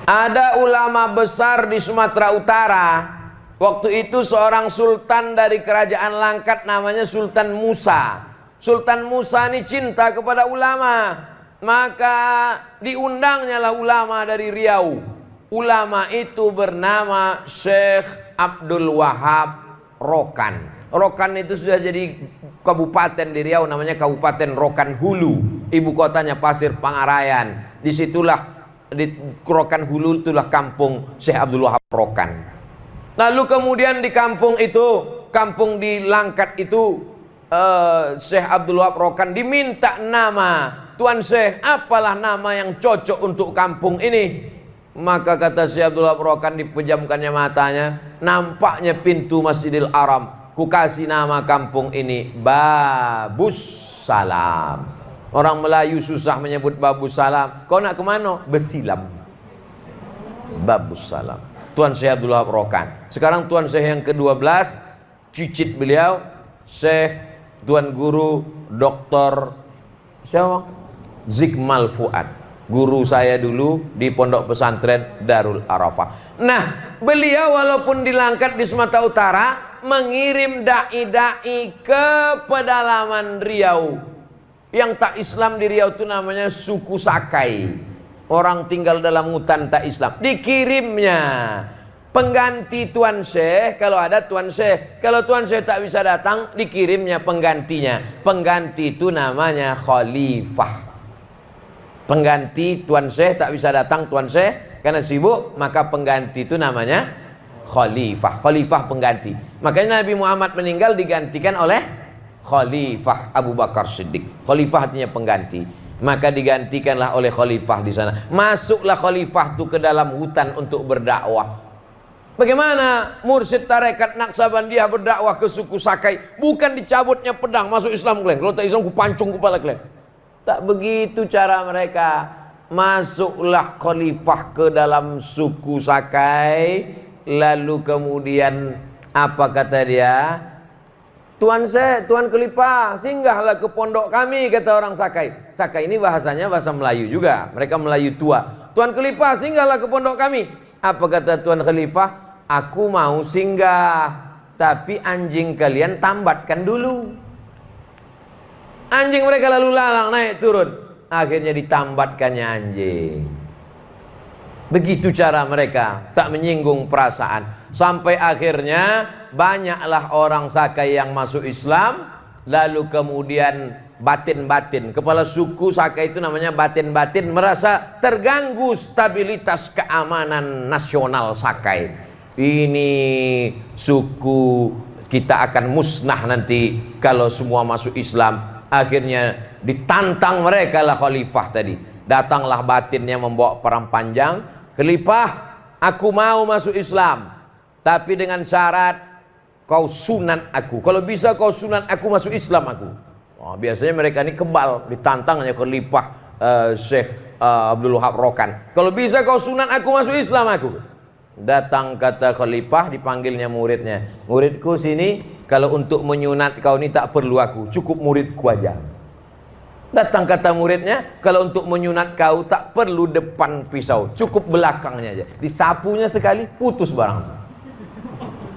Ada ulama besar di Sumatera Utara. Waktu itu seorang sultan dari kerajaan Langkat namanya Sultan Musa. Sultan Musa ini cinta kepada ulama, maka diundangnya lah ulama dari Riau. Ulama itu bernama Syekh Abdul Wahab Rokan. Rokan itu sudah jadi kabupaten di Riau, namanya Kabupaten Rokan Hulu. Ibu kotanya Pasir Pangarayan. Disitulah di Rokan Hulu itulah kampung Syekh Abdul Wahab Rokan. Lalu kemudian di kampung itu, kampung di Langkat itu, Syekh Abdul Wahab Rokan diminta nama. Tuan Syekh, apalah nama yang cocok untuk kampung ini? Maka kata Syekh Abdul Wahab Rokan, dipejamkannya matanya, nampaknya pintu Masjidil Haram. Ku kasih nama kampung ini Babus Salam. Orang Melayu susah menyebut Babus Salam. Kau nak kemana? Besilam. Babus Salam. Tuan Syekh Abdul Wahab Rokan. Sekarang Tuan Syekh yang ke-12, cicit beliau, Syekh Tuan Guru Dr. siapa? Zikmal Fuad. Guru saya dulu di Pondok Pesantren Darul Arafah. Nah, beliau walaupun di Langkat di Sumatera Utara, mengirim dai-dai ke pedalaman Riau. Yang tak Islam di Riau itu namanya suku Sakai. Orang tinggal dalam hutan tak Islam. Dikirimnya pengganti Tuan Syekh. Kalau ada Tuan Syekh, kalau Tuan Syekh tak bisa datang, dikirimnya penggantinya. Pengganti itu namanya khalifah. Pengganti Tuan Syekh tak bisa datang, Tuan Syekh karena sibuk, maka pengganti itu namanya khalifah. Khalifah pengganti. Makanya Nabi Muhammad meninggal digantikan oleh Khalifah Abu Bakar Siddiq. Khalifah artinya pengganti. Maka digantikanlah oleh khalifah di sana. Masuklah khalifah itu ke dalam hutan untuk berdakwah. Bagaimana mursyid tarekat Naqsabandiyah berdakwah ke suku Sakai? Bukan dicabutnya pedang, masuk Islam kalian. Kalau tak Islam ku pancung kepala kalian. Tak begitu cara mereka. Masuklah khalifah ke dalam suku Sakai. Lalu kemudian apa kata dia? Tuan Syekh, Tuan Khalifah, singgahlah ke pondok kami, kata orang Sakai. Sakai ini bahasanya bahasa Melayu juga. Mereka Melayu tua. Tuan Khalifah, singgahlah ke pondok kami. Apa kata Tuan Khalifah? Aku mau singgah, tapi anjing kalian tambatkan dulu. Anjing mereka lalu lalang naik turun. Akhirnya ditambatkannya anjing. Begitu cara mereka, tak menyinggung perasaan. Sampai akhirnya banyaklah orang Sakai yang masuk Islam. Lalu kemudian batin-batin, kepala suku Sakai itu namanya batin-batin, merasa terganggu stabilitas keamanan nasional Sakai. Ini suku kita akan musnah nanti kalau semua masuk Islam. Akhirnya ditantang mereka lah khalifah tadi. Datanglah batinnya membawa perang panjang. Khalifah, aku mau masuk Islam, tapi dengan syarat kau sunat aku. Kalau bisa kau sunat aku masuk Islam aku. Oh, biasanya mereka ini kebal, ditantangnya khalifah Syekh Abdul Wahab Rokan. Kalau bisa kau sunat aku masuk Islam aku. Datang kata khalifah, dipanggilnya muridnya. Muridku sini, kalau untuk menyunat kau ini tak perlu aku, cukup muridku aja. Datang kata muridnya, kalau untuk menyunat kau tak perlu depan pisau, cukup belakangnya aja. Disapunya sekali, putus barang.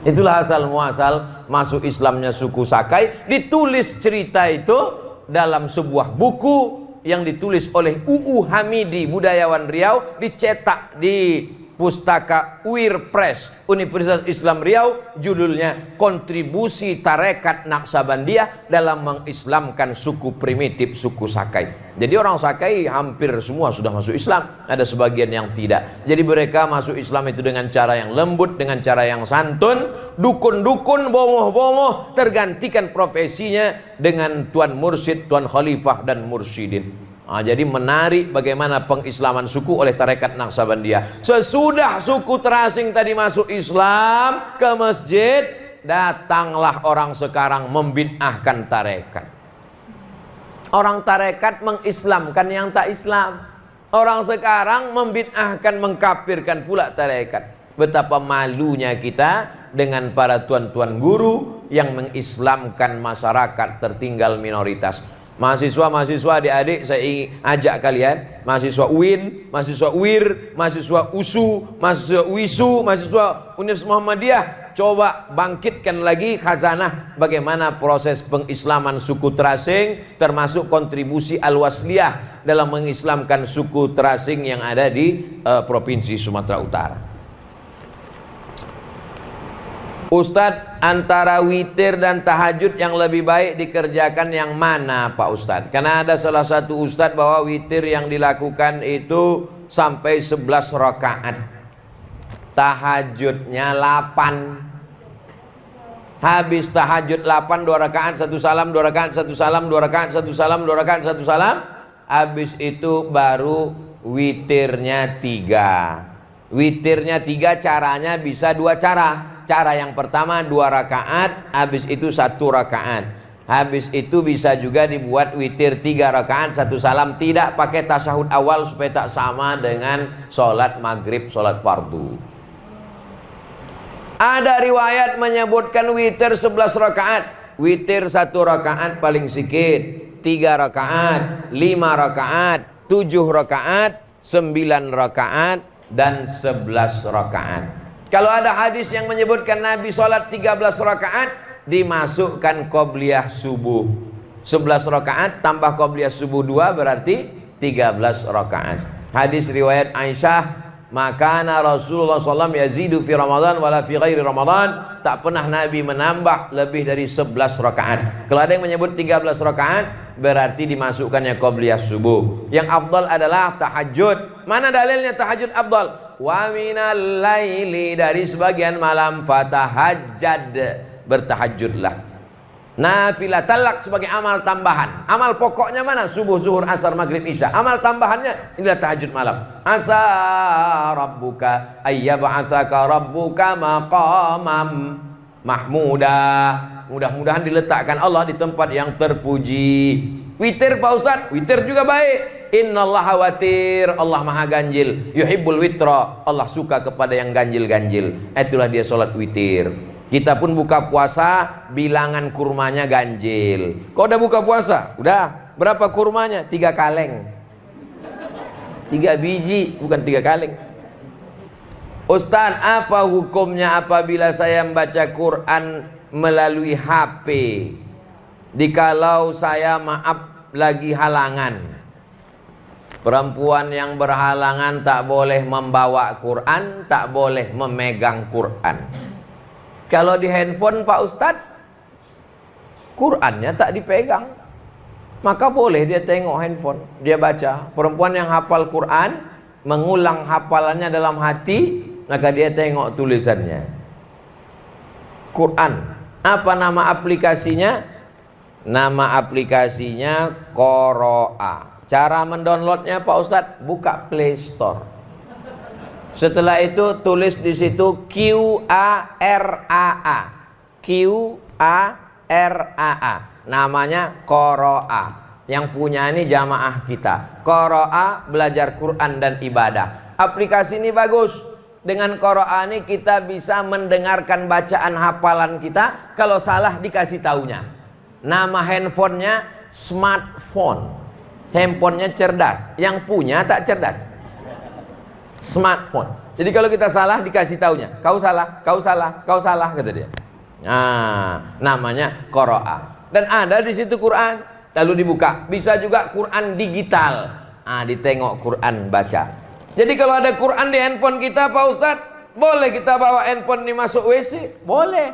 Itulah asal muasal masuk Islamnya suku Sakai. Ditulis cerita itu dalam sebuah buku yang ditulis oleh UU Hamidi, budayawan Riau, dicetak di Pustaka UIR Press Universitas Islam Riau. Judulnya Kontribusi Tarekat Naqsabandiyah dalam mengislamkan suku primitif suku Sakai. Jadi orang Sakai hampir semua sudah masuk Islam, ada sebagian yang tidak. Jadi mereka masuk Islam itu dengan cara yang lembut, dengan cara yang santun. Dukun-dukun, bomoh-bomoh tergantikan profesinya dengan tuan mursyid, tuan khalifah dan mursyidin. Jadi menarik bagaimana pengislaman suku oleh tarekat Naqsabandiyah. Sesudah suku terasing tadi masuk Islam ke masjid, datanglah orang sekarang membid'ahkan tarekat. Orang tarekat mengislamkan yang tak Islam. Orang sekarang membid'ahkan, mengkafirkan pula tarekat. Betapa malunya kita dengan para tuan-tuan guru yang mengislamkan masyarakat tertinggal minoritas. Mahasiswa adik-adik, saya ingin ajak kalian, mahasiswa UIN, mahasiswa UIR, mahasiswa USU, mahasiswa UISU, mahasiswa Universitas Muhammadiyah, coba bangkitkan lagi khazanah bagaimana proses pengislaman suku terasing, termasuk kontribusi Al-Wasliyah dalam mengislamkan suku terasing yang ada di Provinsi Sumatera Utara. Ustadz, antara witir dan tahajud yang lebih baik dikerjakan yang mana Pak Ustadz? Karena ada salah satu Ustadz bahwa witir yang dilakukan itu sampai 11 rakaat, tahajudnya 8. Habis tahajud 8, 2 rakaat, 1 salam, 2 rakaat, 1 salam, 2 rakaat, 1 salam, 2 rakaat, 1 salam. Habis itu baru witirnya 3. Witirnya 3 caranya bisa 2 cara. Cara yang pertama 2 rakaat, habis itu 1 rakaat. Habis itu bisa juga dibuat witir 3 rakaat, 1 salam, tidak pakai tasyahud awal supaya tak sama dengan sholat maghrib, sholat fardu. Ada riwayat menyebutkan witir 11 rakaat. Witir 1 rakaat paling sedikit, 3 rakaat, 5 rakaat, 7 rakaat, 9 rakaat, dan 11 rakaat. Kalau ada hadis yang menyebutkan Nabi sholat 13 rakaat, dimasukkan qobliyah subuh. 11 rakaat tambah qobliyah subuh 2 berarti 13 rakaat. Hadis riwayat Aisyah, makana Rasulullah SAW yazidu fi Ramadan wala fi ghairi Ramadan. Tak pernah Nabi menambah lebih dari 11 rakaat. Kalau ada yang menyebut 13 rakaat, berarti dimasukkannya qobliyah subuh. Yang afdal adalah tahajud. Mana dalilnya tahajud afdal? Wa minal laili, dari sebagian malam, fatahajjad, bertahajudlah. Nafilah talak sebagai amal tambahan. Amal pokoknya mana? Subuh, zuhur, asar, maghrib, isya. Amal tambahannya inilah tahajud malam. Asa rabbuka ayyab'asaka rabbuka maqamam mahmuda. Mudah-mudahan diletakkan Allah di tempat yang terpuji. Witir Pak Ustadz, witir juga baik. Innallaha watir, Allah maha ganjil. Yuhibbul witra, Allah suka kepada yang ganjil-ganjil. Itulah dia sholat witir. Kita pun buka puasa, bilangan kurmanya ganjil. Kau udah buka puasa? Udah. Berapa kurmanya? 3 kaleng. 3 biji, bukan 3 kaleng. Ustaz, apa hukumnya apabila saya membaca Quran melalui HP? Dikalau saya maaf lagi halangan. Perempuan yang berhalangan tak boleh membawa Quran, tak boleh memegang Quran. Kalau di handphone Pak Ustadz, Qurannya tak dipegang, maka boleh dia tengok handphone, dia baca. Perempuan yang hafal Quran, mengulang hafalannya dalam hati, maka dia tengok tulisannya. Quran, apa nama aplikasinya? Nama aplikasinya Qoro'a. Cara mendownloadnya Pak Ustadz, buka Play Store. Setelah itu tulis di situ Qur'aa. Qur'aa. Namanya Qoro'a. Yang punya ini jamaah kita. Qoro'a, belajar Quran dan ibadah. Aplikasi ini bagus. Dengan Qoro'a ini kita bisa mendengarkan bacaan hafalan kita. Kalau salah dikasih taunya. Nama handphonenya smartphone. Handphonenya cerdas, yang punya tak cerdas. Smartphone. Jadi kalau kita salah dikasih taunya, kau salah, kau salah, kau salah, kata dia. Nah, namanya Qoro'a. Dan ada di situ Quran, lalu dibuka. Bisa juga Quran digital. Ah, ditengok Quran, baca. Jadi kalau ada Quran di handphone kita, Pak Ustadz, boleh kita bawa handphone ini masuk WC? Boleh.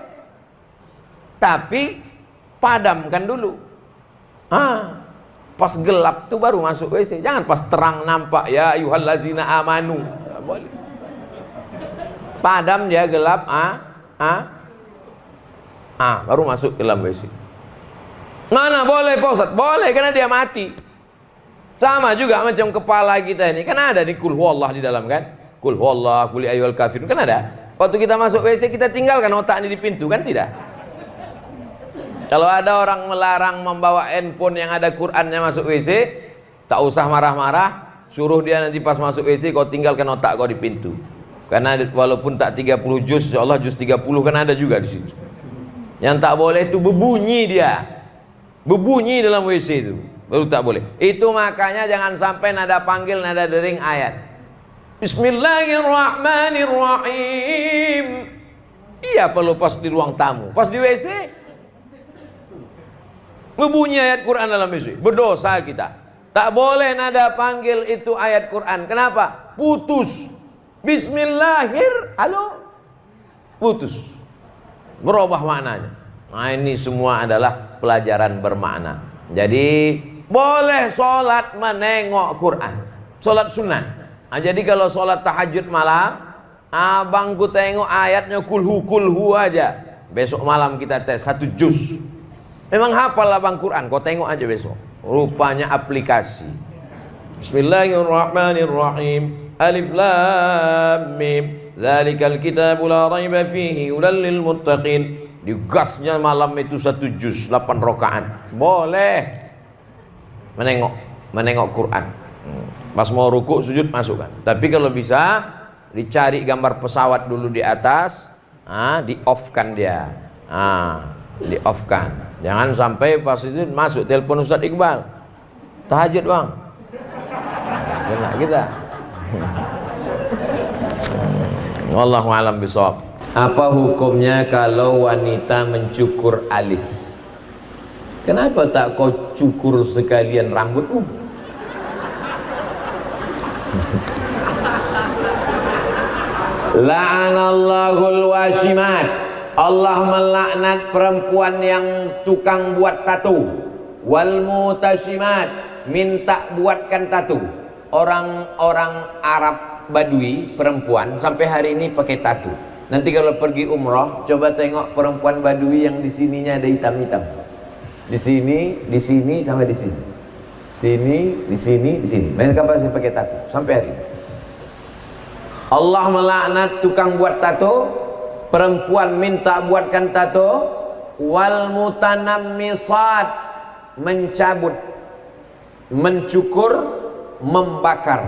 Tapi padamkan dulu. Pas gelap tuh baru masuk WC. Jangan pas terang nampak, ya ayyuhallazina amanu. Nggak boleh. Padam dia, gelap, baru masuk ke dalam WC. Mana boleh Pak Ustadz? Boleh, karena dia mati. Sama juga macam kepala kita ini. Kan ada di kul huwallah di dalam kan? Kul huwallah, kul ayyuhal kafirun, kan ada. Waktu kita masuk WC kita tinggalkan otak ini di pintu, kan tidak? Kalau ada orang melarang membawa handphone yang ada Qurannya masuk WC, tak usah marah-marah, suruh dia nanti pas masuk WC kau tinggalkan otak kau di pintu. Karena walaupun tak 30 juz, insyaallah juz 30 kan ada juga di situ. Yang tak boleh itu berbunyi dia. berbunyi dalam WC itu baru tak boleh. Itu makanya jangan sampai nada panggil, nada dering ayat. Bismillahirrahmanirrahim. Iya, perlu pas di ruang tamu, pas di WC berbunyi ayat Quran dalam WC, berdosa kita. Tak boleh nada panggil itu ayat Quran. Kenapa? Putus. Bismillahir, halo, putus, berubah maknanya. Nah, ini semua adalah pelajaran bermakna. Jadi boleh sholat menengok Quran, sholat sunat. Nah, jadi kalau sholat tahajud malam, abangku tengok ayatnya kulhu aja. Besok malam kita tes 1 juz. Memang hafal abang Quran, kau tengok aja besok. Rupanya aplikasi. Bismillahirrahmanirrahim. Alif lam mim. Dzalikal kitabu la raiba fihi hudal lil muttaqin. Digasnya malam itu 1 juz 8 rakaat. Boleh menengok Quran. Pas mau rukuk sujud masukkan. Tapi kalau bisa dicari gambar pesawat dulu di atas, di off-kan dia. Di off-kan. Jangan sampai pas itu masuk telepon Ustaz Iqbal. Tahajud, Bang. Kena kita. Wallahu a'lam bishawab. Apa hukumnya kalau wanita mencukur alis? Kenapa tak kau cukur sekalian rambutmu? La'anallahul wasimat. Allah melaknat perempuan yang tukang buat tato. Wal mutasimat, minta buatkan tato. Orang-orang Arab Badui perempuan sampai hari ini pakai tato. Nanti kalau pergi umroh, coba tengok perempuan Badui yang di sininya ada hitam-hitam. Di sini sampai di sini. Di sini. Mereka pasti pakai tato sampai hari ini. Allah melaknat tukang buat tato, perempuan minta buatkan tato, wal mutanammisat, mencabut, mencukur, membakar,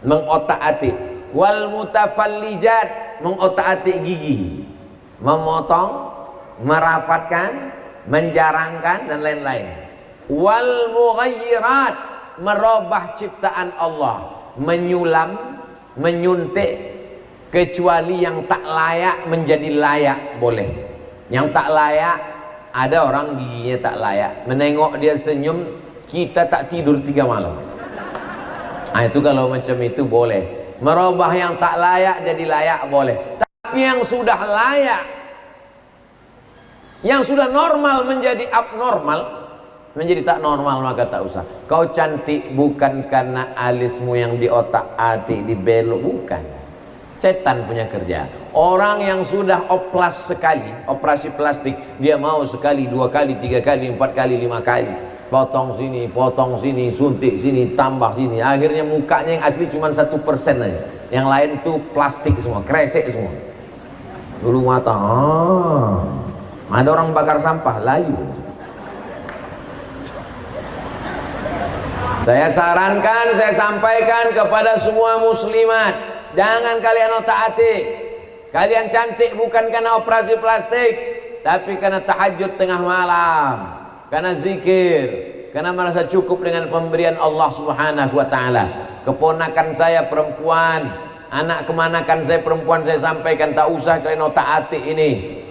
mengotak-atik, wal mutafallijat, mengotak-atik gigi, memotong, merapatkan, menjarangkan dan lain-lain. Wal mughayyirat, merubah ciptaan Allah, menyulam, menyuntik, kecuali yang tak layak menjadi layak boleh. Yang tak layak, ada orang giginya tak layak, menengok dia senyum kita tak tidur 3 malam. Itu kalau macam itu boleh. Merubah yang tak layak jadi layak boleh. Tapi yang sudah layak, yang sudah normal menjadi abnormal, menjadi tak normal, maka tak usah. Kau cantik bukan karena alismu yang di otak-atik dibelok, bukan. Setan punya kerja. Orang yang sudah oplas sekali, operasi plastik, dia mau sekali, 2 kali, 3 kali, 4 kali, 5 kali. Potong sini, suntik sini, tambah sini. Akhirnya mukanya yang asli cuma 1% aja. Yang lain tuh plastik semua, kresek semua. Bulu mata, ada orang bakar sampah, layu. Saya sarankan, saya sampaikan kepada semua muslimat, jangan kalian otak-atik. Kalian cantik bukan karena operasi plastik, tapi karena tahajud tengah malam, karena zikir, karena merasa cukup dengan pemberian Allah Subhanahu wa ta'ala. Keponakan saya perempuan, anak kemanakan saya perempuan, saya sampaikan, tak usah kalian otak-atik ini.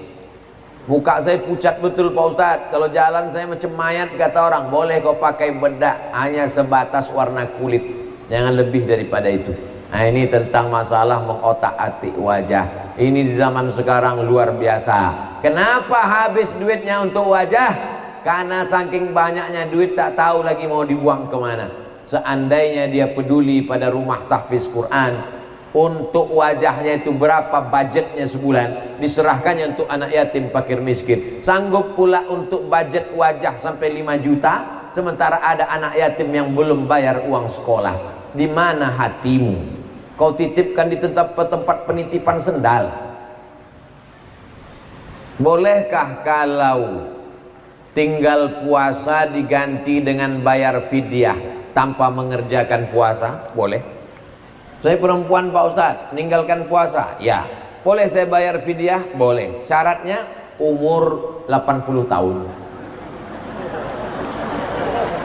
Muka saya pucat betul Pak Ustadz. Kalau jalan saya macam mayat, kata orang. Boleh kau pakai bedak, hanya sebatas warna kulit, jangan lebih daripada itu. Nah, ini tentang masalah mengotak-atik wajah. Ini di zaman sekarang luar biasa. Kenapa habis duitnya untuk wajah? Karena saking banyaknya duit tak tahu lagi mau dibuang kemana. Seandainya dia peduli pada rumah tahfiz Quran, untuk wajahnya itu berapa budgetnya sebulan, diserahkannya untuk anak yatim fakir miskin. Sanggup pula untuk budget wajah sampai 5 juta, sementara ada anak yatim yang belum bayar uang sekolah. Di mana hatimu? Kau titipkan di tempat penitipan sendal. Bolehkah kalau tinggal puasa diganti dengan bayar fidyah tanpa mengerjakan puasa? Boleh. Saya perempuan Pak Ustadz, meninggalkan puasa, ya boleh saya bayar fidyah? Boleh. Syaratnya umur 80 tahun.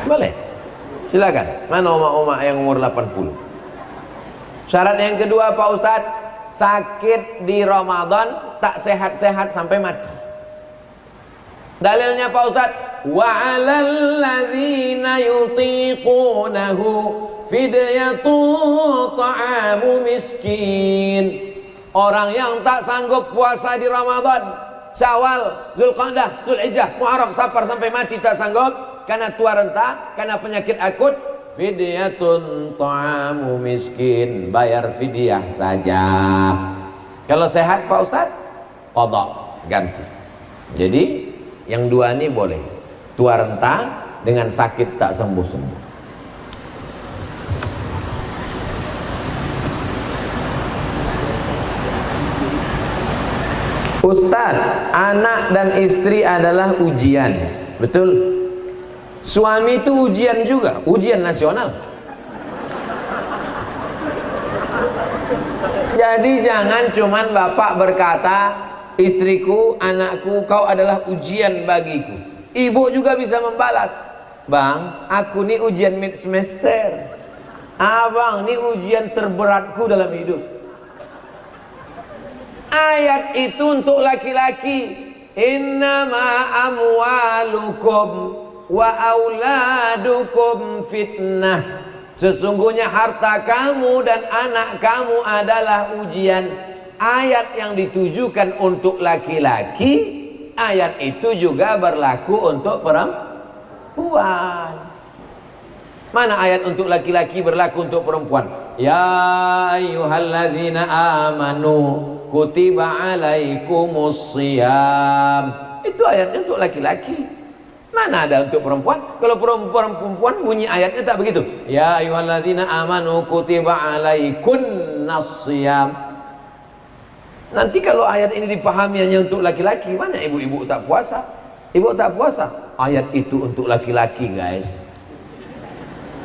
Boleh. Silakan. Mana omak-omak yang umur 80? Syarat yang kedua Pak Ustadz, sakit di Ramadan tak sehat-sehat sampai mati. Dalilnya Pak Ustadz, wa 'alal ladzina yutiqunahu fidyatun ta'amu miskin. Orang yang tak sanggup puasa di Ramadan, Syawal, Zulqa'dah, Zulhijjah, Muharram, Safar sampai mati tak sanggup karena tua renta, karena penyakit akut, fidyatun ta'amu miskin, bayar fidyah saja. Kalau sehat Pak Ustadz, qadha, ganti. Jadi yang dua ini boleh, tua renta dengan sakit tak sembuh-sembuh. Ustadz, anak dan istri adalah ujian, betul? Suami itu ujian juga, ujian nasional. Jadi jangan cuman bapak berkata, istriku, anakku, kau adalah ujian bagiku. Ibu juga bisa membalas, bang, aku ini ujian mid semester. Abang, ini ujian terberatku dalam hidup. Ayat itu untuk laki-laki. Innama amwalukum wa auladukum fitnah. Sesungguhnya harta kamu dan anak kamu adalah ujian. Ayat yang ditujukan untuk laki-laki, ayat itu juga berlaku untuk perempuan. Mana ayat untuk laki-laki berlaku untuk perempuan? Ya ayyuhalladzina amanu kutiba alaikumus shiyam. Itu ayatnya untuk laki-laki. Mana ada untuk perempuan? Kalau perempuan bunyi ayatnya tak begitu. Ya ayyuhalladzina amanu kutiba alaikunnas shiyam. Nanti kalau ayat ini dipahami hanya untuk laki-laki, banyak ibu-ibu tak puasa. Ibu tak puasa. Ayat itu untuk laki-laki, guys.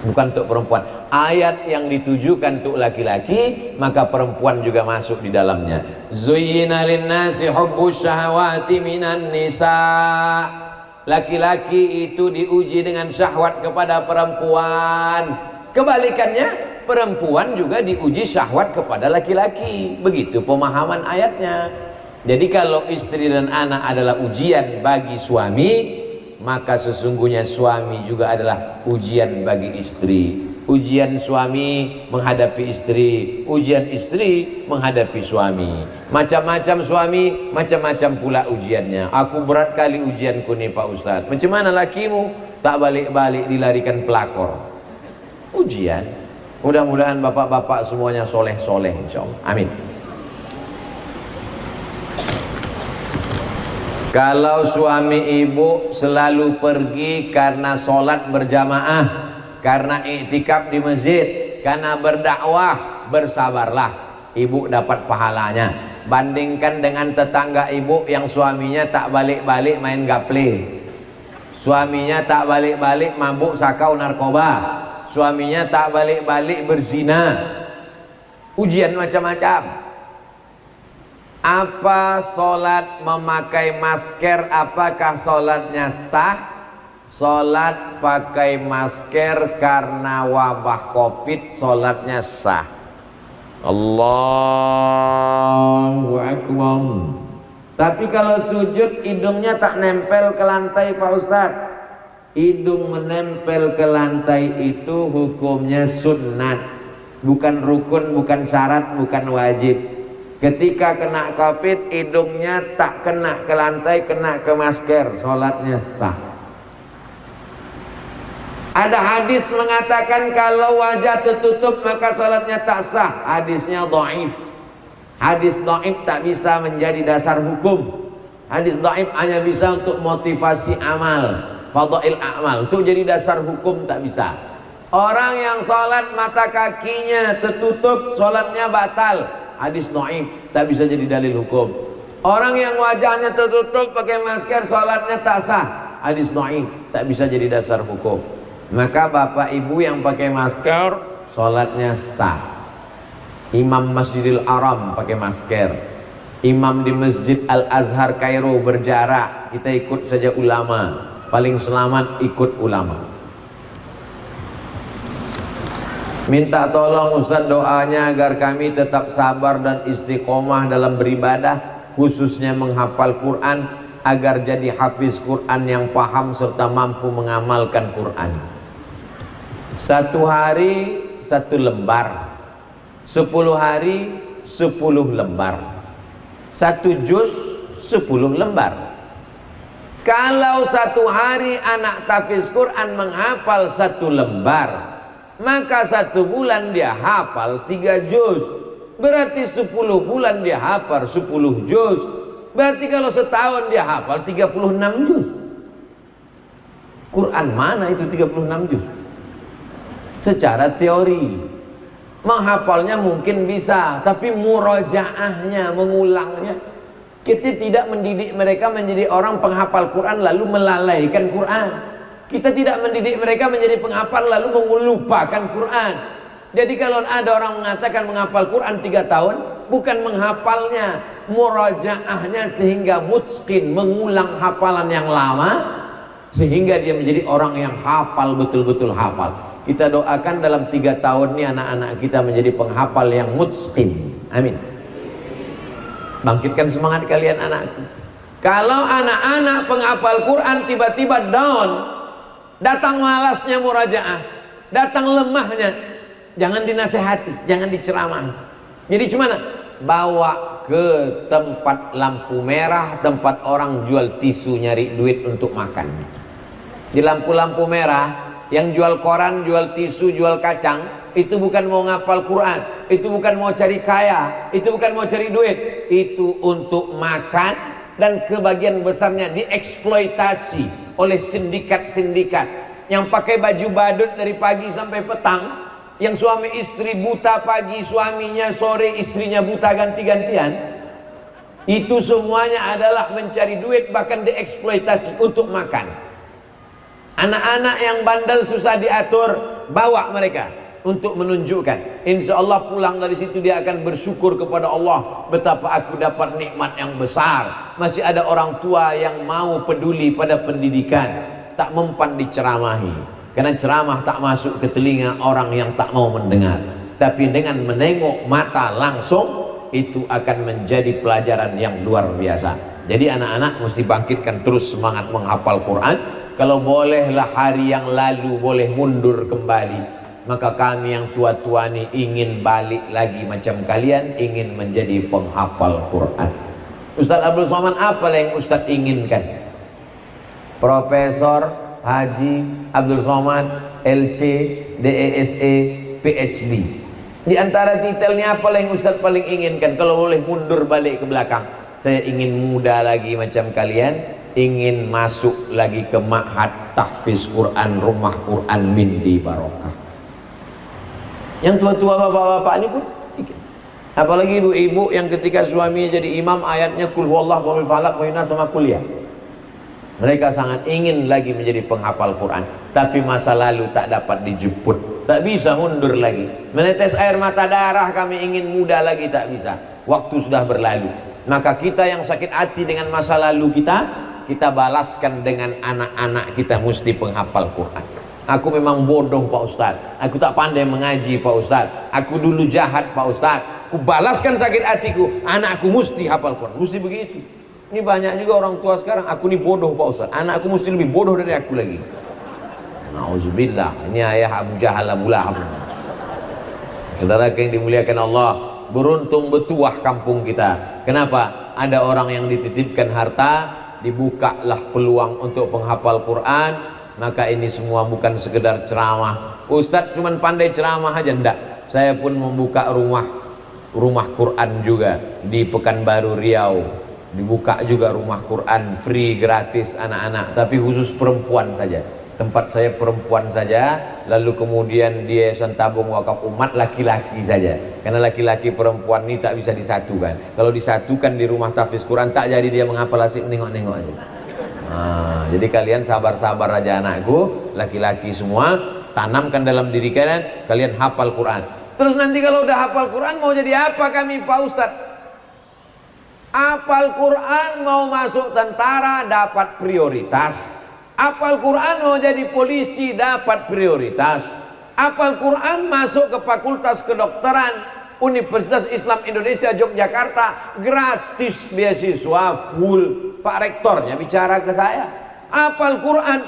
Bukan untuk perempuan. Ayat yang ditujukan untuk laki-laki, maka perempuan juga masuk di dalamnya. Zuyyina linnasi hubbus syahawati minan nisa. Laki-laki itu diuji dengan syahwat kepada perempuan. Kebalikannya, perempuan juga diuji syahwat kepada laki-laki. Begitu pemahaman ayatnya. Jadi kalau istri dan anak adalah ujian bagi suami, maka sesungguhnya suami juga adalah ujian bagi istri. Ujian suami menghadapi istri, ujian istri menghadapi suami. Macam-macam suami, macam-macam pula ujiannya. Aku berat kali ujianku nih Pak Ustadz. Macam mana lakimu? Tak balik-balik dilarikan pelakor. Ujian. Mudah-mudahan bapak-bapak semuanya soleh-soleh insyaallah. Amin. Kalau suami ibu selalu pergi karena sholat berjamaah, karena iktikaf di masjid, karena berdakwah, bersabarlah, ibu dapat pahalanya. Bandingkan dengan tetangga ibu yang suaminya tak balik-balik main gaple, suaminya tak balik-balik mabuk sakau narkoba, suaminya tak balik-balik berzina. Ujian macam-macam. Apa solat memakai masker, apakah solatnya sah? Solat pakai masker karena wabah COVID, solatnya sah. Allahu Akbar. Tapi kalau sujud hidungnya tak nempel ke lantai Pak Ustadz. Hidung menempel ke lantai itu hukumnya sunnat, bukan rukun, bukan syarat, bukan wajib. Ketika kena COVID, hidungnya tak kena ke lantai, kena ke masker, sholatnya sah. Ada hadis mengatakan kalau wajah tertutup maka sholatnya tak sah. Hadisnya dhaif. Hadis dhaif tak bisa menjadi dasar hukum. Hadis dhaif hanya bisa untuk motivasi amal, fadhail amal. Untuk jadi dasar hukum tak bisa. Orang yang sholat mata kakinya tertutup, sholatnya batal. Hadis dhaif, tak bisa jadi dalil hukum. Orang yang wajahnya tertutup pakai masker, sholatnya tak sah. Hadis dhaif, tak bisa jadi dasar hukum. Maka bapak ibu yang pakai masker, sholatnya sah. Imam Masjidil Haram pakai masker, imam di Masjid Al-Azhar Kairo berjarak, kita ikut saja ulama. Paling selamat ikut ulama. Minta tolong Ustaz doanya agar kami tetap sabar dan istiqomah dalam beribadah, khususnya menghafal Quran, agar jadi hafiz Quran yang paham serta mampu mengamalkan Quran. Satu hari satu lembar, 10 hari 10 lembar, satu juz 10 lembar. Kalau satu hari anak tahfiz Quran menghafal 1 lembar, maka 1 bulan dia hafal 3 juz. Berarti 10 bulan dia hafal 10 juz. Berarti kalau setahun dia hafal 36 juz. Quran mana itu 36 juz? Secara teori menghafalnya mungkin bisa, tapi murojaahnya, mengulangnya, kita tidak mendidik mereka menjadi orang penghafal Quran lalu melalaikan Quran. Kita tidak mendidik mereka menjadi penghafal lalu melupakan Quran. Jadi kalau ada orang mengatakan menghafal Quran 3 tahun, bukan menghafalnya, murojaahnya sehingga mutqin, mengulang hafalan yang lama sehingga dia menjadi orang yang hafal, betul-betul hafal. Kita doakan dalam 3 tahun ini anak-anak kita menjadi penghafal yang mutqin. Amin. Bangkitkan semangat kalian anakku. Kalau anak-anak penghafal Quran tiba-tiba down, datang malasnya murajaah, datang lemahnya, jangan dinasehati, jangan diceramahi. Jadi cuma bawa ke tempat lampu merah, tempat orang jual tisu nyari duit untuk makan. Di lampu-lampu merah, yang jual koran, jual tisu, jual kacang, itu bukan mau ngapal Quran, itu bukan mau cari kaya, itu bukan mau cari duit, itu untuk makan, dan kebagian besarnya dieksploitasi oleh sindikat-sindikat yang pakai baju badut dari pagi sampai petang, yang suami istri buta pagi, suaminya sore, istrinya buta ganti-gantian. Itu semuanya adalah mencari duit, bahkan dieksploitasi untuk makan. Anak-anak yang bandel susah diatur, bawa mereka untuk menunjukkan, insya Allah pulang dari situ dia akan bersyukur kepada Allah, betapa aku dapat nikmat yang besar. Masih ada orang tua yang mau peduli pada pendidikan, tak mempan diceramahi, karena ceramah tak masuk ke telinga orang yang tak mau mendengar. Tapi dengan menengok mata langsung, itu akan menjadi pelajaran yang luar biasa. Jadi anak-anak mesti bangkitkan terus semangat menghafal Quran. Kalau bolehlah hari yang lalu boleh mundur kembali, maka kami yang tua-tua ini ingin balik lagi macam kalian, ingin menjadi penghafal Quran. Ustaz Abdul Somad apa yang Ustaz inginkan? Profesor Haji Abdul Somad LC DESE PhD. Di antara titelnya apa yang Ustaz paling inginkan? Kalau boleh mundur balik ke belakang, saya ingin muda lagi macam kalian, ingin masuk lagi ke ma'had tahfiz Quran, rumah Quran Mindi Barokah. Yang tua-tua bapak-bapak ini pun ikut. Apalagi ibu-ibu yang ketika suaminya jadi imam, ayatnya kul huwallahu wa falaq wa nas sama kuliah. Mereka sangat ingin lagi menjadi penghafal Quran, tapi masa lalu tak dapat dijemput, tak bisa mundur lagi. Menetes air mata darah kami ingin muda lagi, tak bisa. Waktu sudah berlalu. Maka kita yang sakit hati dengan masa lalu kita balaskan dengan anak-anak kita mesti penghafal Quran. Aku memang bodoh Pak Ustaz, aku tak pandai mengaji Pak Ustaz, aku dulu jahat Pak Ustaz, aku balaskan sakit hatiku, anakku mesti hafal Quran, mesti begitu. Ini banyak juga orang tua sekarang, aku ini bodoh Pak Ustaz, anakku mesti lebih bodoh dari aku lagi. Nauzubillah, ini ayah Abu Jahal Abu Lahab. Saudara yang dimuliakan Allah, beruntung betuah kampung kita. Kenapa? Ada orang yang dititipkan harta, dibukalah peluang untuk penghafal Quran. Maka ini semua bukan sekedar ceramah. Ustadz cuman pandai ceramah aja, enggak. Saya pun membuka rumah Quran juga di Pekanbaru Riau. Dibuka juga rumah Quran free gratis anak-anak, tapi khusus perempuan saja. Tempat saya perempuan saja, lalu kemudian di Yayasan Tabung Wakaf Umat laki-laki saja. Karena laki-laki perempuan ini tak bisa disatukan. Kalau disatukan di rumah tahfiz Quran, tak jadi dia menghafal, asik nengok-nengok aja. Nah, jadi kalian sabar-sabar aja anakku, laki-laki semua, tanamkan dalam diri kalian, kalian hafal Quran. Terus nanti kalau udah hafal Quran mau jadi apa kami Pak Ustadz? Hafal Quran mau masuk tentara dapat prioritas. Hafal Quran mau jadi polisi dapat prioritas. Hafal Quran masuk ke Fakultas Kedokteran Universitas Islam Indonesia Yogyakarta, gratis beasiswa full. Pak rektornya bicara ke saya, hafal Quran.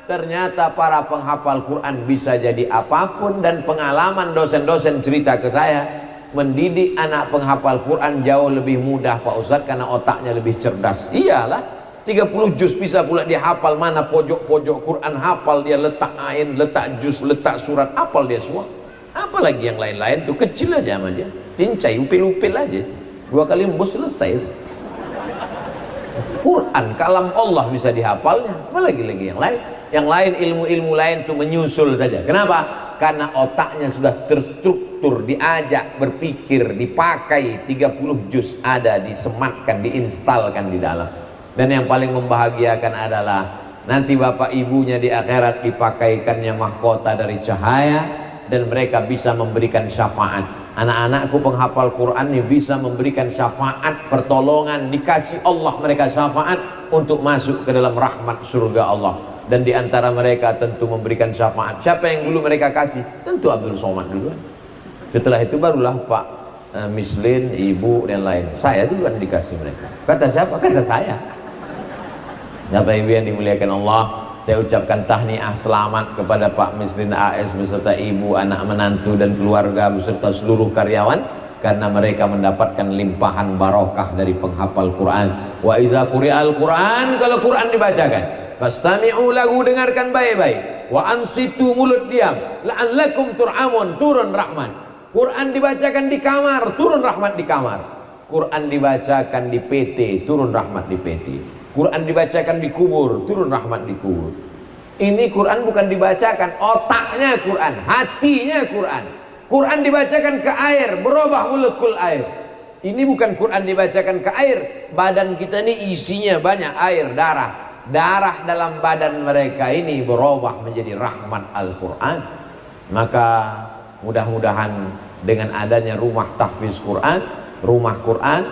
Ternyata para penghafal Quran bisa jadi apapun, dan pengalaman dosen-dosen cerita ke saya, mendidik anak penghafal Quran jauh lebih mudah Pak Ustadz, karena otaknya lebih cerdas. Iyalah, 30 juz bisa pula dia hafal, mana pojok-pojok Quran hafal dia, letak ain, letak juz, letak surat, hafal dia semua. Apalagi yang lain-lain tuh kecil aja sama dia, cincai, upil-upil aja, 2 kali embus selesai. Quran kalam Allah bisa dihafalnya, apalagi yang lain. Yang lain, ilmu-ilmu lain tuh menyusul saja. Kenapa? Karena otaknya sudah terstruktur, diajak berpikir, dipakai. 30 juz ada, disematkan, diinstalkan di dalam. Dan yang paling membahagiakan adalah nanti bapak ibunya di akhirat dipakaikannya mahkota dari cahaya, dan mereka bisa memberikan syafaat. Anak-anakku penghafal Quran ini bisa memberikan syafaat, pertolongan, dikasih Allah mereka syafaat untuk masuk ke dalam rahmat surga Allah. Dan di antara mereka tentu memberikan syafaat. Siapa yang dulu mereka kasih? Tentu Abdul Somad duluan. Setelah itu barulah Pak Mislin, Ibu dan lain. Saya duluan dikasih mereka. Kata siapa? Kata saya. Bapak Ibu yang dimuliakan Allah, saya ucapkan tahniah selamat kepada Pak Mislin AS beserta Ibu, anak menantu dan keluarga beserta seluruh karyawan, karena mereka mendapatkan limpahan barokah dari penghafal Quran. Wa iza quri'al Quran, kalau Quran dibacakan, fastami'u lahu, dengarkan baik-baik, wa ansitu, mulut diam, la'allakum tur'amun, turun rahmat. Quran dibacakan di kamar, turun rahmat di kamar. Quran dibacakan di PT, turun rahmat di PT. Quran dibacakan di kubur, turun rahmat di kubur. Ini Quran bukan dibacakan, otaknya Quran, hatinya Quran. Quran dibacakan ke air, berubah molekul air. Ini bukan Quran dibacakan ke air, badan kita ini isinya banyak air, darah. Darah dalam badan mereka ini berubah menjadi rahmat Al-Quran. Maka mudah-mudahan dengan adanya rumah tahfiz Quran, rumah Quran,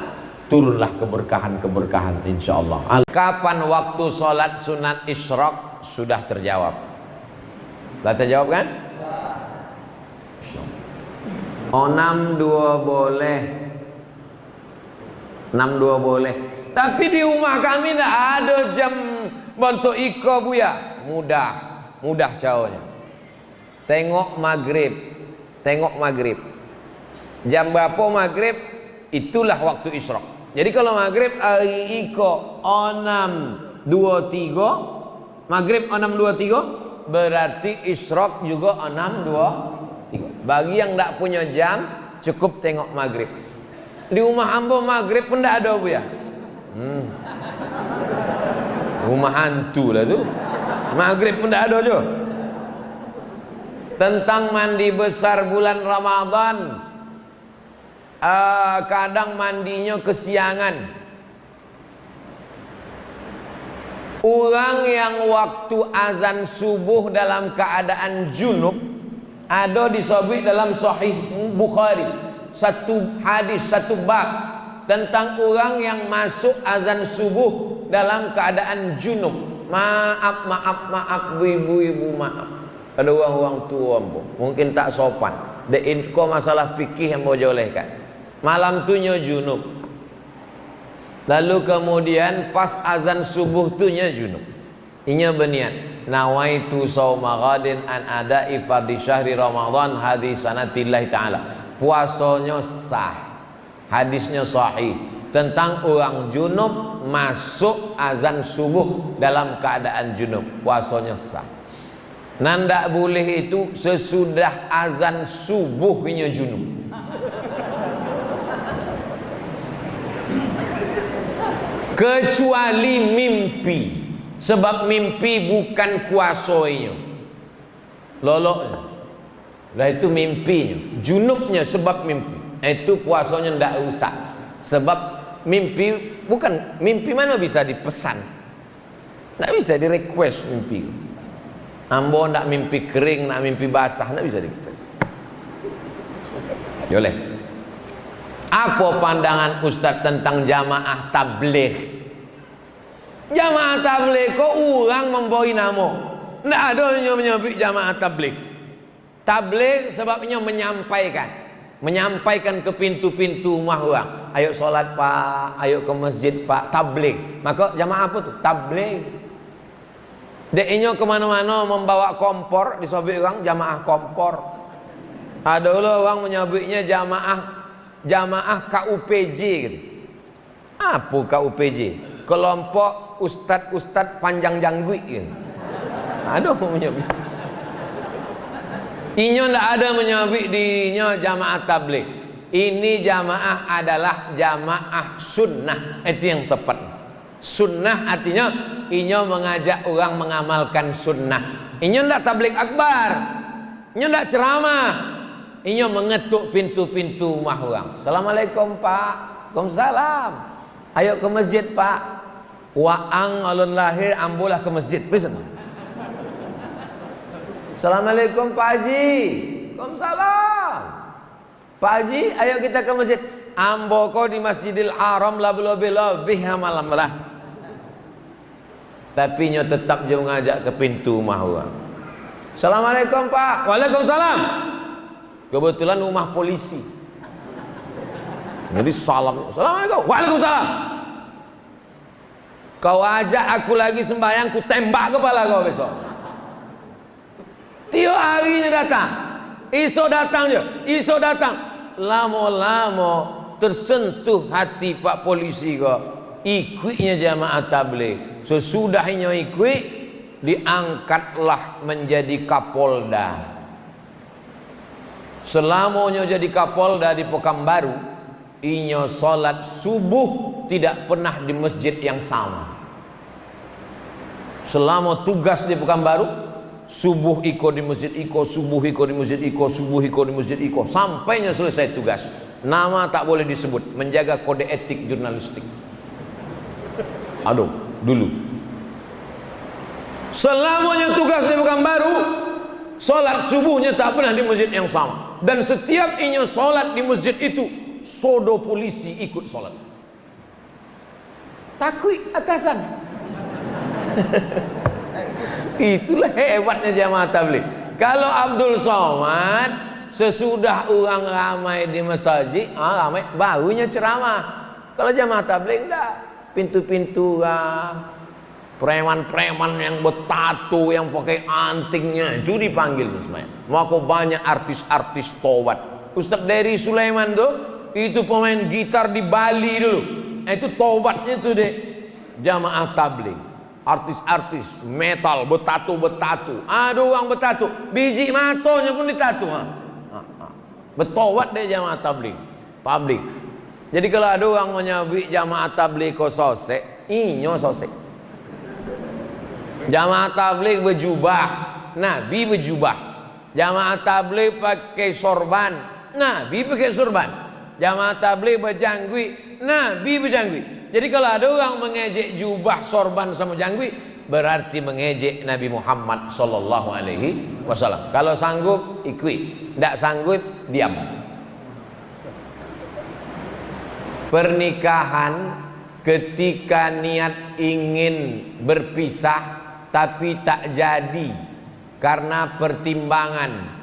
turunlah keberkahan-keberkahan insyaallah. Kapan waktu sholat sunat isyraq? Sudah terjawab. Kita jawab kan? 62 boleh, 62 boleh. Tapi di rumah kami tidak ada jam bentuk iko buya. Mudah caranya. Tengok maghrib. Jam berapa maghrib? Itulah waktu isyraq. Jadi kalau maghrib iko 6.23, maghrib 6.23, berarti isyraq juga 6.23. Bagi yang tidak punya jam, cukup tengok maghrib. Di rumah hamba maghrib pun tidak ada bu ya. Rumah hantu lah tu. Maghrib pun tidak ada je. Tentang mandi besar bulan Ramadan, kadang mandinya kesiangan. Orang yang waktu azan subuh dalam keadaan junub, ada disebut dalam Sahih Bukhari, satu hadis, satu bab tentang orang yang masuk azan subuh dalam keadaan junub. Maaf ibu-ibu, maaf. Ada orang tua mungkin tak sopan. Kau masalah fikih yang mau jolehkan. Malam tu nya junub. Lalu kemudian pas azan subuh tu nya junub. Inya berniat, nawaitu shauma ghadin an ada'i fardhi syahri Ramadan hadis sanatillah taala. Puasanya sah. Hadisnya sahih tentang orang junub masuk azan subuh dalam keadaan junub, puasanya sah. Nanda boleh itu sesudah azan subuhnya junub. Kecuali mimpi, sebab mimpi bukan kuasanya. Loloknya, lah itu mimpinya. Junubnya sebab mimpi. Itu puasanya tidak rusak. Sebab mimpi bukan, mimpi mana bisa dipesan, tidak bisa di request mimpi. Ambo tidak mimpi kering, nak mimpi basah, tidak bisa di request. Boleh. Apa pandangan Ustadz tentang jamaah tabligh? Jamaah tabligh kok orang membawa nama, tidak ada yang menyebut jamaah tabligh. Tabligh sebabnya menyampaikan ke pintu-pintu rumah orang. Ayo solat pak, ayo ke masjid pak, tabligh. Maka jamaah apa tuh? Tabligh. Deknya kemana-mana membawa kompor, disobek orang jamaah kompor. Ada orang menyebutnya jamaah KUPJ gitu. Apa KUPJ? Kelompok ustad panjang janggut gitu. Aduh menyebut. Inyo ndak ada menyebut dinya jamaah tabligh. Ini jamaah adalah jamaah sunnah. Itu yang tepat. Sunnah artinya inyo mengajak orang mengamalkan sunnah. Inyo ndak tabligh akbar. Inyo ndak ceramah. Inyo mengetuk pintu-pintu rumah orang. Assalamualaikum pak. Waalaikumsalam. Ayo ke masjid pak. Waang alun lahir ambulah ke masjid. Pesan. Assalamualaikum Pak Haji. Waalaikumsalam. Pak Haji, ayo kita ke masjid. Ambo kau di Masjidil Haram lebih malam lah. Tapi nyo tetap je ngajak ke pintu rumah orang. Assalamualaikum Pak. Waalaikumsalam. Kebetulan rumah polisi. Jadi salam. Assalamualaikum. Waalaikumsalam. Kau ajak aku lagi sembahyang, ku tembak kepala kau besok. Tiap harinya datang, iso datang je, iso datang. Lama-lama tersentuh hati Pak Polisi kok. Ikutnya jamaah tabligh. Sesudahnya ikut, diangkatlah menjadi Kapolda. Selamanya jadi Kapolda di Pekanbaru, inyo salat subuh tidak pernah di masjid yang sama. Selama tugas di Pekanbaru, subuh iko di masjid iko, subuh iko di masjid iko, subuh iko di masjid iko, sampainya selesai tugas. Nama tak boleh disebut, menjaga kode etik jurnalistik. Aduh, dulu. Selamanya tugas di Pekanbaru, solat subuhnya tak pernah di masjid yang sama. Dan setiap inyo solat di masjid itu, sodo polisi ikut solat. Takut atasan. Itulah hebatnya jamaah tabligh. Kalau Abdul Somad sesudah orang ramai di masjid, ramai barunya ceramah. Kalau jamaah tabligh enggak, pintu-pintu preman-preman yang bertato, yang pakai antingnya itu dipanggil semuanya. Maka banyak artis-artis tobat. Ustaz Dery Sulaiman tuh itu pemain gitar di Bali dulu. Itu tobatnya tuh deh jamaah tabligh. Artis-artis metal bertato. Ada orang bertato, biji matonya pun ditato. Bertobat deh jamaah tabligh. Jadi kalau ada orang menyebut jamaah tabligh kok sosek, inyo sosek. Jamaah tabligh berjubah, Nabi berjubah. Jamaah tabligh pakai sorban, Nabi pakai sorban. Jamaah tabligh berjanggut, Nabi berjanggut. Jadi kalau ada orang mengejek jubah, sorban sama janggut, berarti mengejek Nabi Muhammad sallallahu alaihi wasallam. Kalau sanggup ikut, tidak sanggup diam. Pernikahan ketika niat ingin berpisah tapi tak jadi karena pertimbangan.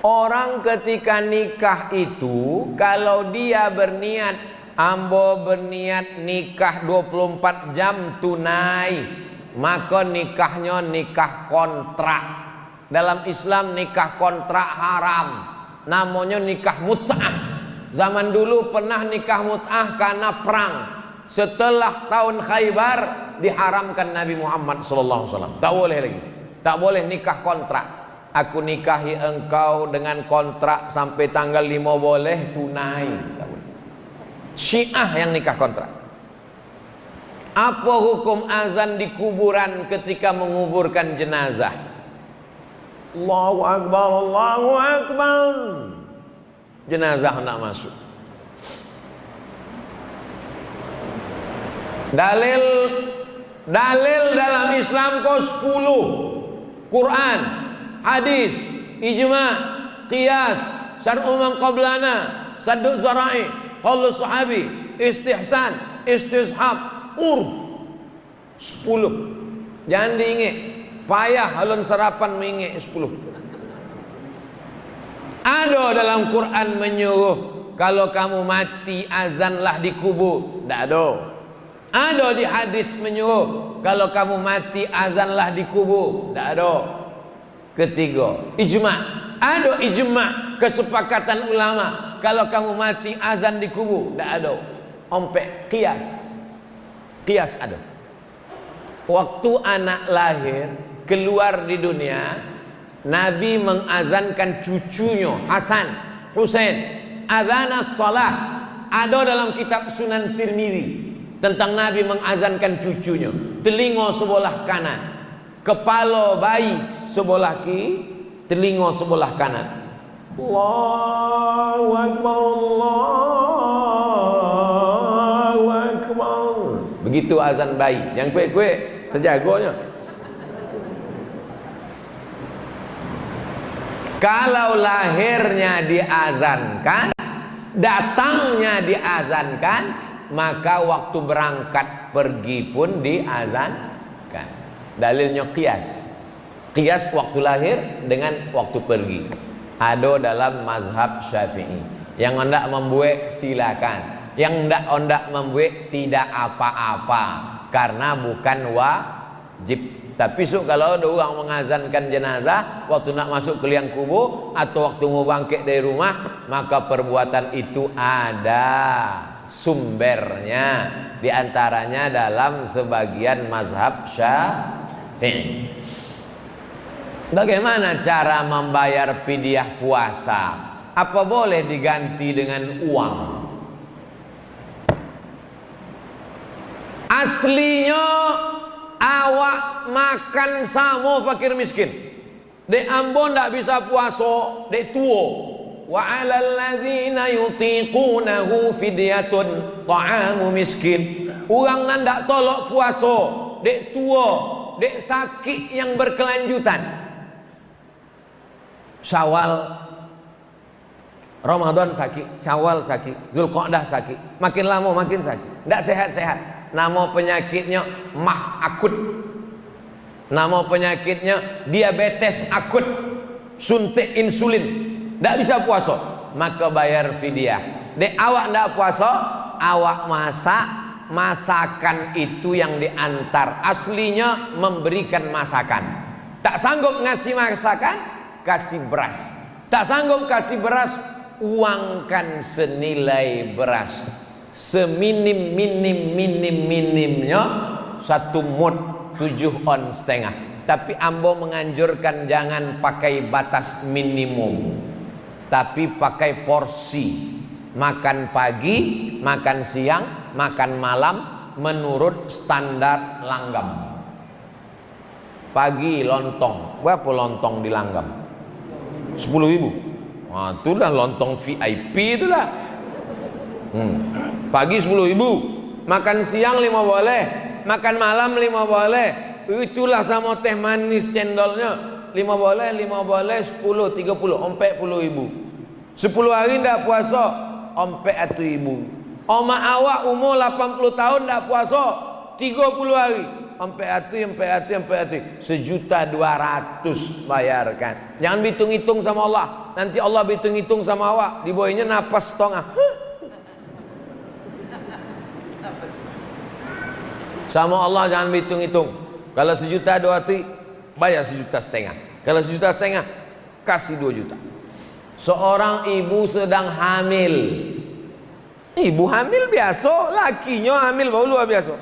Orang ketika nikah itu kalau dia berniat, ambo berniat nikah 24 jam tunai, maka nikahnya nikah kontrak. Dalam Islam nikah kontrak haram, namanya nikah mut'ah. Zaman dulu pernah nikah mut'ah karena perang. Setelah tahun Khaybar diharamkan Nabi Muhammad SAW. Tak boleh lagi, tak boleh nikah kontrak. Aku nikahi engkau dengan kontrak sampai tanggal 5 boleh, tunai tak boleh. Syiah yang nikah kontrak. Apa hukum azan di kuburan ketika menguburkan jenazah? Allahu Akbar, Allahu Akbar. Jenazah hendak masuk. Dalil dalam Islam kau 10. Quran, hadis, ijma', qiyas, syar'u man qablana, saddu zara'i, qaulu sahabi, istihsan, istishab, urf. 10. Jangan diingat, payah halun sarapan mengingat 10. Ada dalam Quran menyuruh kalau kamu mati azanlah di kubur. Tak ada. Ada di hadis menyuruh kalau kamu mati azanlah di kubur. Tak ada. Ketiga, ijma'. Ada ijma', kesepakatan ulama kalau kamu mati azan di kubur. Tak ada. Ompek qiyas. Qiyas ada. Waktu anak lahir keluar di dunia, Nabi mengazankan cucunya Hasan, Husain, adzanas salah. Ada dalam kitab Sunan Tirmizi tentang Nabi mengazankan cucunya. Telinga sebelah kanan, kepala bayi sebelah kiri, telinga sebelah kanan. Allahu Akbar, Allahu Akbar. Begitu azan bayi. Yang kuek-kuek terjaganya. Kalau lahirnya diazankan, datangnya diazankan, maka waktu berangkat pergi pun diazankan. Dalilnya qiyas. Qiyas waktu lahir dengan waktu pergi. Ada dalam mazhab Syafi'i. Yang hendak membuat silakan. Yang hendak membuat tidak apa-apa, karena bukan wajib. Tapi kalau ada orang mengazankan jenazah waktu nak masuk ke liang kubur atau waktu mau bangkit dari rumah, maka perbuatan itu ada sumbernya, diantaranya dalam sebagian mazhab Syafi'i. Bagaimana cara membayar fidyah puasa? Apa boleh diganti dengan uang? Aslinya awak makan sama fakir miskin. Dek Ambon tak bisa puasa, dek tua. Wa 'alal ladzina yutiqunahu fidyatun ta'amu miskin. Orang nan tak tolak puasa, dek tua, dek sakit yang berkelanjutan. Syawal, Ramadan sakit, Syawal sakit, Zulqa'dah sakit, makin lama makin sakit, tak sehat-sehat. Nama penyakitnya mah akut. Nama penyakitnya diabetes akut, suntik insulin, tak bisa puasa, maka bayar fidyah. Dek awak tak puasa, awak masak, masakan itu yang diantar. Aslinya memberikan masakan. Tak sanggup ngasih masakan, kasih beras. Tak sanggup kasih beras, uangkan senilai beras. Seminim-minimnya 1 mud 7 on setengah. Tapi Ambo menganjurkan jangan pakai batas minimum, tapi pakai porsi. Makan pagi, makan siang, makan malam menurut standar langgam. Pagi lontong, berapa lontong di langgam? 10.000. Wah, itulah lontong VIP itulah. Pagi 10.000, makan siang 5 boleh, makan malam 5 boleh. Itulah sama teh manis cendolnya 5 boleh, 10, 30, ompek 10.000. 10 hari ndak puasa, ompek 1.000. Oma awak umur 80 tahun ndak puasa, 30 hari, ompek 1.200.000 bayarkan. Jangan hitung-hitung sama Allah. Nanti Allah hitung-hitung sama awak, di bawahnya napas setengah. Sama Allah jangan hitung-hitung. Kalau 1.200.000 bayar 1.500.000. Kalau 1.500.000 kasih 2 juta. Seorang ibu sedang hamil. Ibu hamil biasa, lakinya hamil baru luar biasa.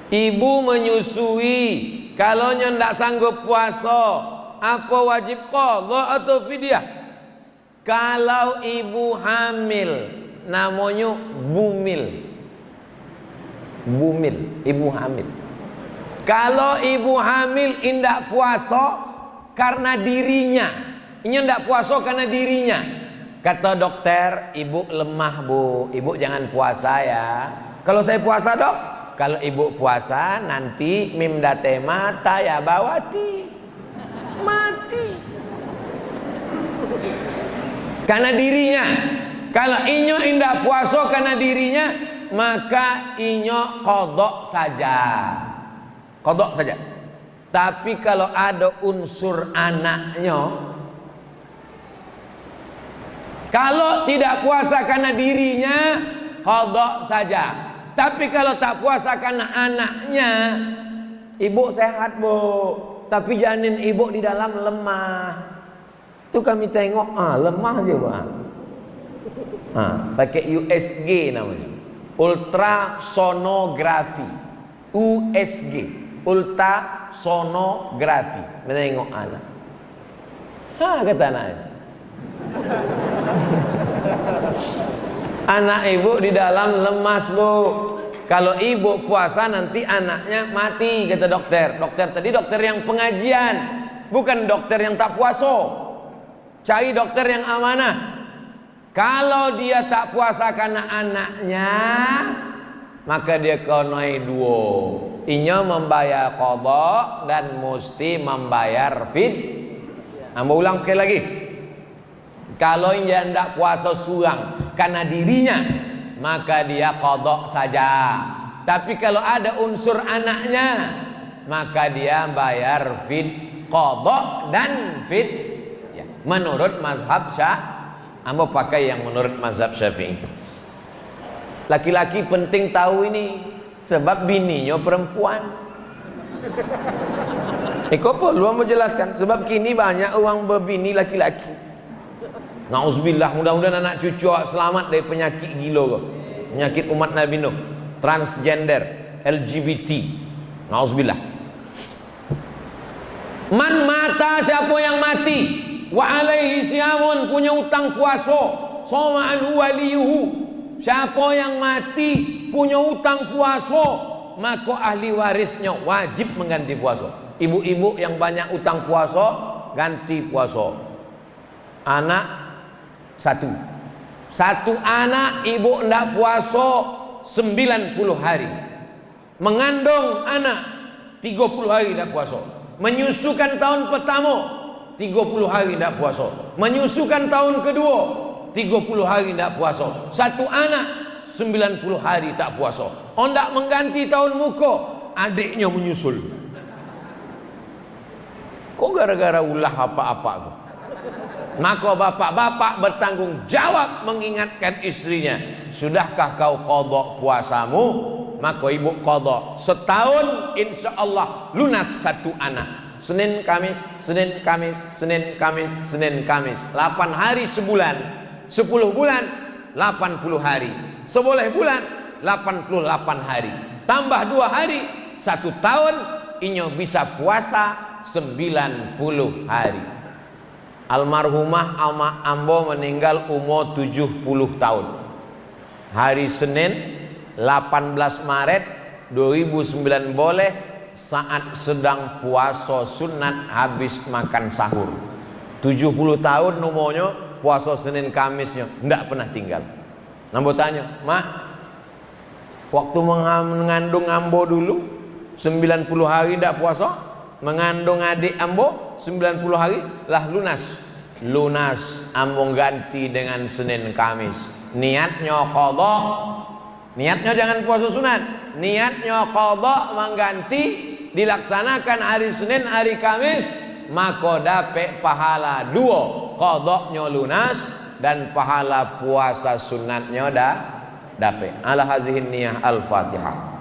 Ibu menyusui, kalau nya ndak sanggup puasa, apa wajib qadha atau fidyah? Kalau ibu hamil, namanya bumil. Bumil, ibu hamil. Kalau ibu hamil indak puasa karena dirinya, ini ndak puasa karena dirinya. Kata dokter, ibu lemah bu, ibu jangan puasa ya. Kalau saya puasa dok, kalau ibu puasa nanti mimdate mata ya bawati mati. Karena dirinya. Kalau inyo indak puasa karena dirinya, maka inyo kodok saja. Kodok saja. Tapi kalau ada unsur anaknya, Kalau tidak puasa karena dirinya, qadha saja. Tapi kalau tak puasa karena anaknya, ibu sehat bu, tapi janin ibu di dalam lemah. Itu kami tengok, lemah je Pak. Pakai USG namanya, ultrasonografi. USG, ultrasonografi. Menengok anak. Kata anaknya. Anak ibu di dalam lemas bu. Kalau ibu puasa nanti anaknya mati, kata dokter. Dokter tadi dokter yang pengajian, bukan dokter yang tak puasa. Cari dokter yang amanah. Kalau dia tak puasa karena anaknya, maka dia konoi duo. Inya membayar qadha dan mesti membayar fid. Ambo ulang sekali lagi. Kalau dia tidak puasa surang karena dirinya, maka dia qadha saja. Tapi kalau ada unsur anaknya, maka dia bayar fid, qadha dan fid. Ya, menurut mazhab Ambo pakai yang menurut mazhab Syafi'i. Laki-laki penting tahu ini, sebab bininya perempuan. Kok perlu mau jelaskan? Sebab kini banyak orang berbini laki-laki. Nauzubillah, mudah-mudahan anak cucu selamat dari penyakit gila, penyakit umat Nabi Nuh, transgender, LGBT. Nauzubillah. Man mata, siapa yang mati, wa alaihi siyamun, punya utang puasa, soma anhu waliyuhu, siapa yang mati punya utang puasa, maka ahli warisnya wajib mengganti puasa. Ibu-ibu yang banyak utang puasa, ganti puasa. Anak satu anak ibu ndak puasa 90 hari. Mengandung anak 30 hari ndak puasa. Menyusukan tahun pertama 30 hari tidak puasa. Menyusukan tahun kedua 30 hari tidak puasa. Satu anak 90 hari tak puasa. Ondak mengganti tahun muka, adiknya menyusul. Kok gara-gara ulah apa-apa aku? Maka bapak-bapak bertanggung jawab mengingatkan istrinya, sudahkah kau qadha puasamu? Maka ibu qadha setahun, insya Allah lunas satu anak. Senin Kamis, Senin Kamis, Senin Kamis, Senin Kamis. 8 hari sebulan. 10 bulan 80 hari. 11 bulan 88 hari. Tambah 2 hari, 1 tahun inyo bisa puasa 90 hari. Almarhumah Ambo meninggal umur 70 tahun. Hari Senin 18 Maret 2009 boleh, saat sedang puasa sunat habis makan sahur. 70 tahun umurnya, puasa Senin Kamisnya enggak pernah tinggal. Ambo tanya, "Mak, waktu mengandung Ambo dulu 90 hari enggak puasa, mengandung adik Ambo 90 hari lah lunas." Lunas Ambo ganti dengan Senin Kamis. Niatnya qadha. Niatnya jangan puasa sunat. Niatnya qadha mengganti, dilaksanakan hari Senin hari Kamis, maka dapat pahala 2. Qadhanya lunas dan pahala puasa sunatnya dapat. Ala hazihin niyah al-Fatihah.